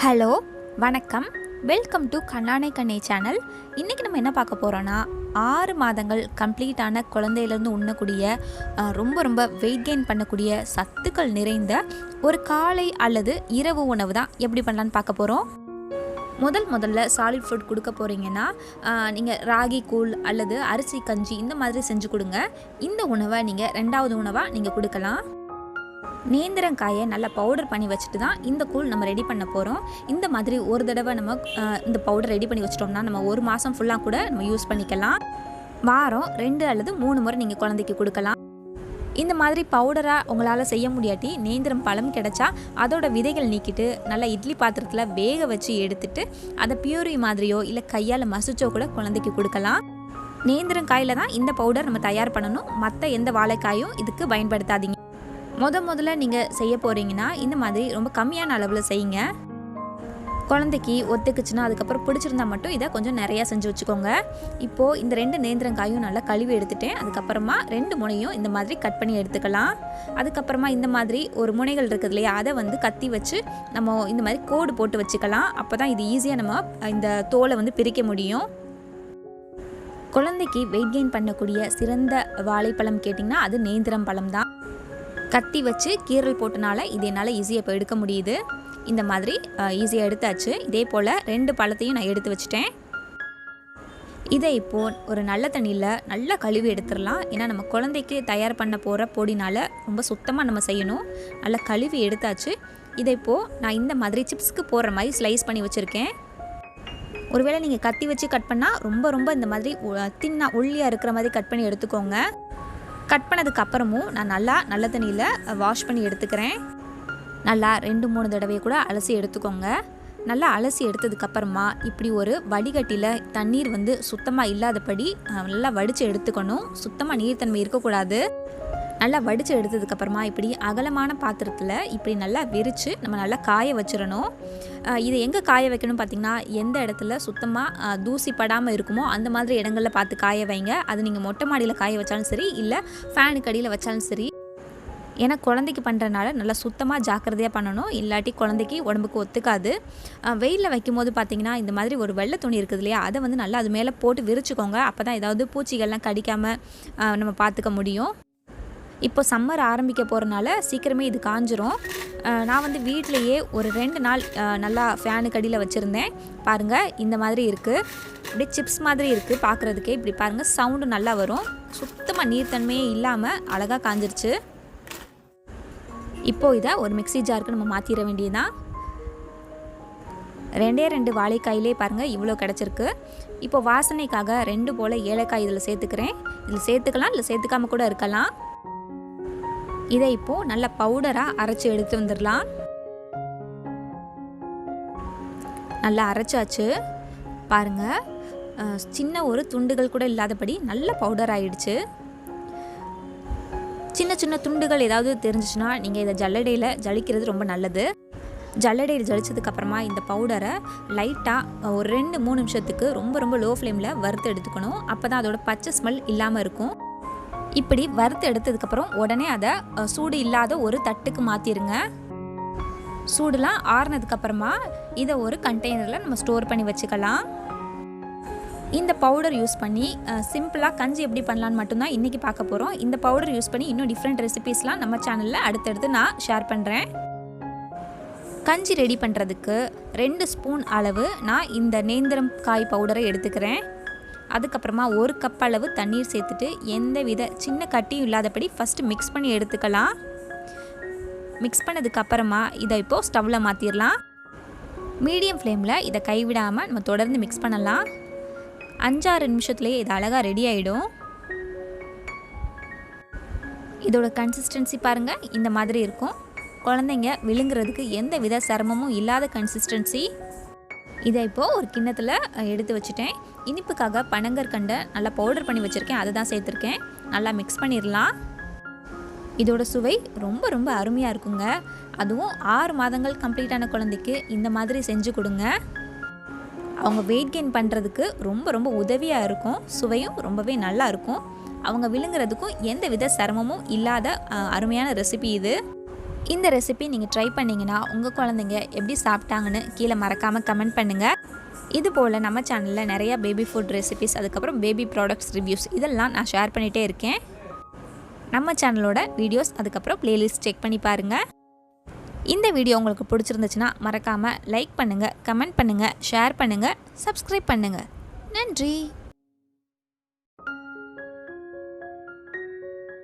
Hello வணக்கம், welcome to கண்ணானை கண்ணே channel. இன்றைக்கி நம்ம என்ன பார்க்க போகிறோன்னா 6 மாதங்கள் கம்ப்ளீட்டான குழந்தையிலேருந்து உண்ணக்கூடிய ரொம்ப வெயிட் கெயின் பண்ணக்கூடிய சத்துக்கள் நிறைந்த ஒரு காலை அல்லது இரவு உணவு தான் எப்படி பண்ணலான்னு பார்க்க போகிறோம். முதல்ல சாலிட் ஃபுட் கொடுக்க போகிறீங்கன்னா நீங்கள் ராகி கூழ் அல்லது அரிசி கஞ்சி இந்த மாதிரி செஞ்சு கொடுங்க. இந்த உணவை நீங்கள் 2வது உணவாக நீங்கள் கொடுக்கலாம். நேந்திரங்காயை நல்லா பவுடர் பண்ணி வச்சுட்டு தான் இந்த கூழ் நம்ம ரெடி பண்ண போகிறோம். இந்த மாதிரி ஒரு தடவை நம்ம இந்த பவுடர் ரெடி பண்ணி வச்சிட்டோம்னா நம்ம 1 மாதம் ஃபுல்லாக கூட நம்ம யூஸ் பண்ணிக்கலாம். வாரம் 2 அல்லது 3 முறை நீங்கள் குழந்தைக்கு கொடுக்கலாம். இந்த மாதிரி பவுடராக உங்களால் செய்ய முடியாட்டி நேந்திரம் பழம் கிடச்சா அதோட விதைகள் நீக்கிட்டு நல்லா இட்லி பாத்திரத்தில் வேக வச்சு எடுத்துட்டு அதை பியூரி மாதிரியோ இல்லை கையால் மசிச்சோ கூட குழந்தைக்கு கொடுக்கலாம். நேந்திரங்காயில் தான் இந்த பவுடர் நம்ம தயார் பண்ணணும். மற்ற எந்த வாழைக்காயும் இதுக்கு பயன்படுத்தாதீங்க. முதல்ல நீங்கள் செய்ய போகிறீங்கன்னா இந்த மாதிரி ரொம்ப கம்மியான அளவில் செய்யுங்க. குழந்தைக்கு ஒத்துக்குச்சுன்னா அதுக்கப்புறம் பிடிச்சிருந்தா மட்டும் இதை கொஞ்சம் நிறையா செஞ்சு வச்சுக்கோங்க. இப்போது இந்த 2 நேந்திரங்காயும் நல்லா கழுவி எடுத்துட்டேன். அதுக்கப்புறமா 2 முனையும் இந்த மாதிரி கட் பண்ணி எடுத்துக்கலாம். அதுக்கப்புறமா இந்த மாதிரி ஒரு முனைகள் இருக்குது இல்லையா, அதை கத்தி வச்சு நம்ம இந்த மாதிரி கோடு போட்டு வச்சுக்கலாம். அப்போ தான் இது ஈஸியாக நம்ம இந்த தோலை பிரிக்க முடியும். குழந்தைக்கு வெயிட் கெயின் பண்ணக்கூடிய சிறந்த வாழைப்பழம் கேட்டிங்கன்னா அது நேந்திரம் பழம் தான். கத்தி வச்சு கீரல் போட்டனால இது என்னால் ஈஸியாக இப்போ எடுக்க முடியுது. இந்த மாதிரி ஈஸியாக எடுத்தாச்சு. இதே போல் 2 பழத்தையும் நான் எடுத்து வச்சுட்டேன். இதை இப்போது ஒரு நல்ல தண்ணியில் நல்லா கழுவி எடுத்துடலாம். ஏன்னா நம்ம குழந்தைக்கு தயார் பண்ண போகிற பொடினால் ரொம்ப சுத்தமாக நம்ம செய்யணும். நல்லா கழுவி எடுத்தாச்சு. இதை இப்போது நான் இந்த மாதிரி சிப்ஸ்க்கு போடுற மாதிரி ஸ்லைஸ் பண்ணி வச்சுருக்கேன். ஒருவேளை நீங்கள் கத்தி வச்சு கட் பண்ணால் ரொம்ப இந்த மாதிரி தின்னா ஒல்லியாக இருக்கிற மாதிரி கட் பண்ணி எடுத்துக்கோங்க. கட் பண்ணதுக்கு அப்புறமும் நான் நல்ல தண்ணியில் வாஷ் பண்ணி எடுத்துக்கிறேன். நல்லா 2-3 தடவை கூட அலசி எடுத்துக்கோங்க. நல்லா அலசி எடுத்ததுக்கப்புறமா இப்படி ஒரு வடிகட்டியில் தண்ணீர் சுத்தமாக இல்லாதபடி நல்லா வடித்து எடுத்துக்கணும். சுத்தமாக நீர்த்தன்மை இருக்கக்கூடாது. நல்லா வடித்து எடுத்ததுக்கப்புறமா இப்படி அகலமான பாத்திரத்தில் இப்படி நல்லா விரித்து நம்ம நல்லா காய வச்சிடணும். இதை எங்கே காய வைக்கணும் பார்த்திங்கன்னா, எந்த இடத்துல சுத்தமாக தூசி படாமல் இருக்குமோ அந்த மாதிரி இடங்களில் பார்த்து காய வைங்க. அது நீங்கள் மொட்டை மாடியில் காய வச்சாலும் சரி, இல்லை ஃபேனுக்கு அடியில் வச்சாலும் சரி. ஏன்னா குழந்தைக்கு பண்ணுறதுனால நல்லா சுத்தமாக ஜாக்கிரதையாக பண்ணணும். இல்லாட்டி குழந்தைக்கு உடம்புக்கு ஒத்துக்காது. வெயிலில் வைக்கும்போது பார்த்திங்கன்னா இந்த மாதிரி ஒரு வெள்ளை துணி இருக்குது இல்லையா, அதை நல்லா அது மேலே போட்டு விரிச்சுக்கோங்க. அப்போ தான் ஏதாவது பூச்சிகள்லாம் கடிக்காமல் நம்ம பார்த்துக்க முடியும். இப்போ சம்மர் ஆரம்பிக்க போகிறனால சீக்கிரமே இது காஞ்சிரும். நான் வீட்டிலையே ஒரு 2 நாள் நல்லா ஃபேனுக்கு அடியில் வச்சுருந்தேன். பாருங்கள், இந்த மாதிரி இருக்குது. அப்படியே சிப்ஸ் மாதிரி இருக்குது பார்க்குறதுக்கே. இப்படி பாருங்கள், சவுண்டு நல்லா வரும். சுத்தமாக நீர்த்தன்மையே இல்லாமல் அழகாக காஞ்சிருச்சு. இப்போது இதை ஒரு மிக்ஸி ஜாருக்கு நம்ம மாற்றிட வேண்டியதுதான். 2 வாழைக்காயிலே பாருங்கள் இவ்வளோ கிடச்சிருக்கு. இப்போ வாசனைக்காக 2 போல் ஏலக்காய் இதில் சேர்த்துக்கிறேன். இதில் சேர்த்துக்கலாம், இல்லை சேர்த்துக்காம கூட இருக்கலாம். இதை இப்போது நல்ல பவுடராக அரைச்சி எடுத்து வந்துடலாம். நல்லா அரைச்சாச்சு பாருங்கள். சின்ன ஒரு துண்டுகள் கூட இல்லாதபடி நல்ல பவுடர் ஆகிடுச்சு. சின்ன துண்டுகள் ஏதாவது தெரிஞ்சிச்சுன்னா நீங்கள் இதை ஜல்லடையில் ஜலிக்கிறது ரொம்ப நல்லது. ஜல்லடையில் ஜலிச்சதுக்கப்புறமா இந்த பவுடரை லைட்டாக ஒரு 2-3 நிமிஷத்துக்கு ரொம்ப லோ ஃப்ளேமில் வறுத்து எடுத்துக்கணும். அப்போ தான் அதோட பச்சை ஸ்மெல் இல்லாமல் இருக்கும். இப்படி வறுத்து எடுத்ததுக்கப்புறம் உடனே அதை சூடு இல்லாத ஒரு தட்டுக்கு மாற்றிடுங்க. சூடுலாம் ஆறுனதுக்கப்புறமா இதை ஒரு கண்டெய்னரில் நம்ம ஸ்டோர் பண்ணி வச்சுக்கலாம். இந்த பவுடர் யூஸ் பண்ணி சிம்பிளாக கஞ்சி எப்படி பண்ணலான்னு மட்டும்தான் இன்றைக்கி பார்க்க போகிறோம். இந்த பவுடர் யூஸ் பண்ணி இன்னும் டிஃப்ரெண்ட் ரெசிபீஸ்லாம் நம்ம சேனலில் அடுத்தடுத்து நான் ஷேர் பண்ணுறேன். கஞ்சி ரெடி பண்ணுறதுக்கு 2 ஸ்பூன் அளவு நான் இந்த நேந்திரம் காய் பவுடரை எடுத்துக்கிறேன். அதுக்கப்புறமா 1 கப் அளவு தண்ணீர் சேர்த்துட்டு எந்த வித சின்ன கட்டியும் இல்லாதபடி ஃபஸ்ட்டு மிக்ஸ் பண்ணி எடுத்துக்கலாம். மிக்ஸ் பண்ணதுக்கப்புறமா இதை இப்போது ஸ்டவ்வில் மாற்றிடலாம். மீடியம் ஃப்ளேமில் இதை கைவிடாமல் நம்ம தொடர்ந்து மிக்ஸ் பண்ணலாம். 5-6 நிமிஷத்துலேயே இது அழகாக ரெடி ஆகிடும். இதோட கன்சிஸ்டன்சி பாருங்கள், இந்த மாதிரி இருக்கும். குழந்தைங்க விழுங்குறதுக்கு எந்த வித சிரமமும் இல்லாத கன்சிஸ்டன்சி. இதை இப்போது ஒரு கிண்ணத்தில் எடுத்து வச்சுட்டேன். இனிப்புக்காக பனங்கற்கண்டை நல்லா பவுடர் பண்ணி வச்சுருக்கேன், அதை தான் சேர்த்துருக்கேன். நல்லா மிக்ஸ் பண்ணிடலாம். இதோட சுவை ரொம்ப அருமையாக இருக்குங்க. அதுவும் 6 மாதங்கள் கம்ப்ளீட்டான குழந்தைக்கு இந்த மாதிரி செஞ்சு கொடுங்க. அவங்க வெயிட் கெயின் பண்ணுறதுக்கு ரொம்ப உதவியாக இருக்கும். சுவையும் ரொம்பவே நல்லா இருக்கும். அவங்க விழுங்குறதுக்கும் எந்த வித சிரமமும் இல்லாத அருமையான ரெசிபி இது. இந்த ரெசிபி நீங்கள் ட்ரை பண்ணிங்கன்னா உங்கள் குழந்தைங்க எப்படி சாப்பிட்டாங்கன்னு கீழே மறக்காமல் கமெண்ட் பண்ணுங்கள். இது போல் நம்ம சேனலில் நிறையா பேபி ஃபுட் ரெசிபிஸ், அதுக்கப்புறம் பேபி ப்ராடக்ட்ஸ் ரிவ்யூஸ் இதெல்லாம் நான் ஷேர் பண்ணிகிட்டே இருக்கேன். நம்ம சேனலோட வீடியோஸ் அதுக்கப்புறம் ப்ளேலிஸ்ட் செக் பண்ணி பாருங்கள். இந்த வீடியோ உங்களுக்கு பிடிச்சிருந்துச்சுன்னா மறக்காமல் லைக் பண்ணுங்கள், கமெண்ட் பண்ணுங்கள், ஷேர் பண்ணுங்கள், சப்ஸ்கிரைப் பண்ணுங்கள். நன்றி.